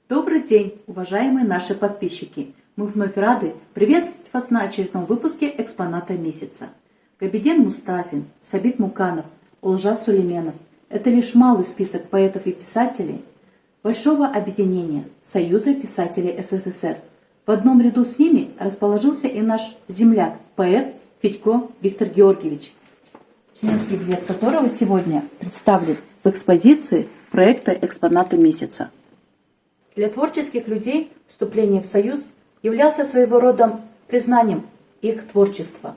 Добрый день, уважаемые наши подписчики! Мы вновь рады приветствовать вас на очередном выпуске «Экспоната месяца». Габиден Мустафин, Сабит Муканов, Олжас Сулейменов – это лишь малый список поэтов и писателей большого объединения Союза писателей СССР. В одном ряду с ними расположился и наш земляк, поэт Федько Виктор Георгиевич, членский билет которого сегодня представлен в экспозиции проекта «Экспонаты месяца». Для творческих людей вступление в Союз являлся своего рода признанием их творчества.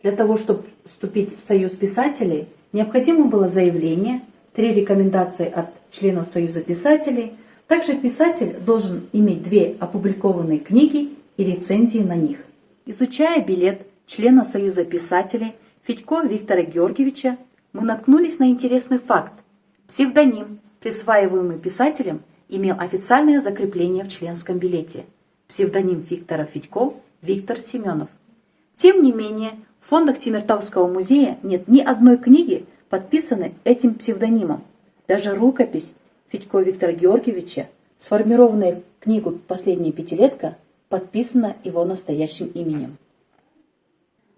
Для того, чтобы вступить в Союз писателей, необходимо было заявление, 3 рекомендации от членов Союза писателей. Также писатель должен иметь 2 опубликованные книги и рецензии на них. Изучая билет члена Союза писателей Федько Виктора Георгиевича, мы наткнулись на интересный факт. Псевдоним, присваиваемый писателем, имел официальное закрепление в членском билете. Псевдоним Виктора Федько – Виктор Семенов. Тем не менее, в фондах Темиртауского музея нет ни одной книги, подписанной этим псевдонимом. Даже рукопись Федько Виктора Георгиевича, сформированная книгу «Последняя пятилетка», подписана его настоящим именем.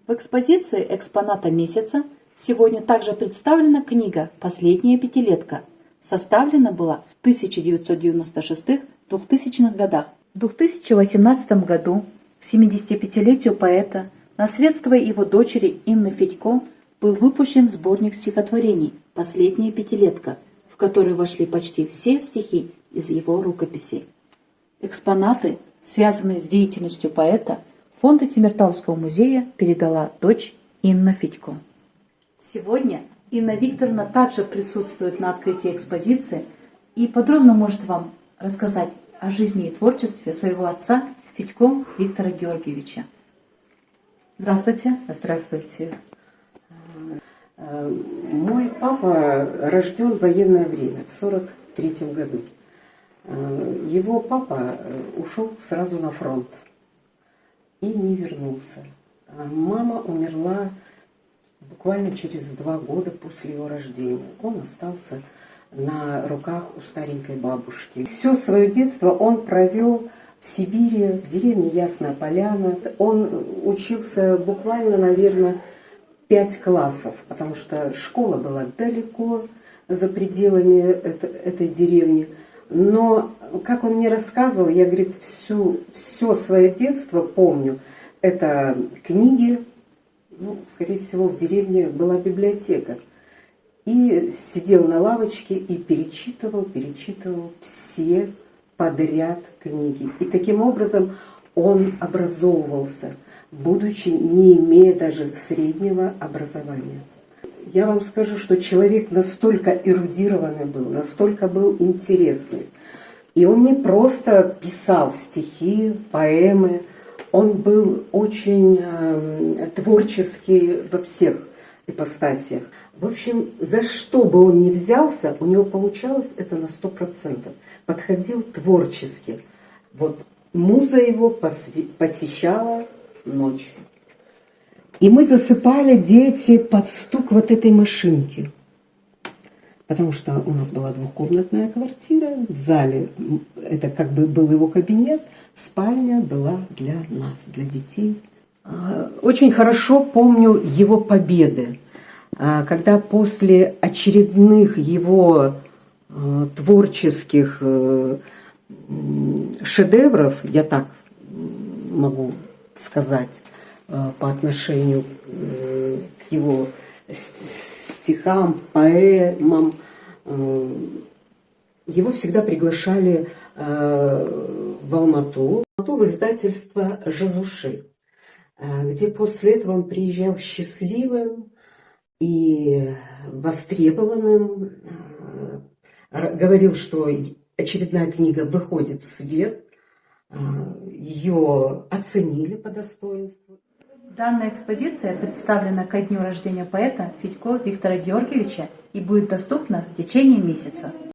В экспозиции «Экспоната месяца» сегодня также представлена книга «Последняя пятилетка». Составлена была в 1996-2000 годах. В 2018 году, к 75-летию поэта, на средства его дочери Инны Федько был выпущен сборник стихотворений «Последняя пятилетка», в который вошли почти все стихи из его рукописей. Экспонаты, связанные с деятельностью поэта, фонду Темиртауского музея передала дочь Инна Федько. Сегодня Инна Викторовна также присутствует на открытии экспозиции и подробно может вам рассказать о жизни и творчестве своего отца Федько Виктора Георгиевича. Здравствуйте. Здравствуйте. Мой папа рожден в военное время, в 1943 году. Его папа ушел сразу на фронт и не вернулся. Мама умерла буквально через 2 года после его рождения. Он остался на руках у старенькой бабушки. Все свое детство он провел в Сибири, в деревне Ясная Поляна. Он учился буквально, наверное, 5 классов, потому что школа была далеко за пределами этой деревни. Но, как он мне рассказывал, я, говорит, все свое детство помню. Это книги. Скорее всего, в деревне была библиотека. И сидел на лавочке и перечитывал все подряд книги. И таким образом он образовывался, будучи не имея даже среднего образования. Я вам скажу, что человек настолько эрудированный был, настолько был интересный. И он не просто писал стихи, поэмы, он был очень творческий во всех ипостасиях. В общем, за что бы он ни взялся, у него получалось это на 100%. Подходил творчески. Вот муза его посещала ночью. И мы засыпали, дети, под стук вот этой машинки. Потому что у нас была 2-комнатная квартира, в зале это как бы был его кабинет, спальня была для нас, для детей. Очень хорошо помню его победы, когда после очередных его творческих шедевров, я так могу сказать, по отношению к его стихам, поэмам, его всегда приглашали в Алмату, в издательство «Жазуши», где после этого он приезжал счастливым и востребованным, говорил, что очередная книга выходит в свет, ее оценили по достоинству. Данная экспозиция представлена ко дню рождения поэта Федько Виктора Георгиевича и будет доступна в течение месяца.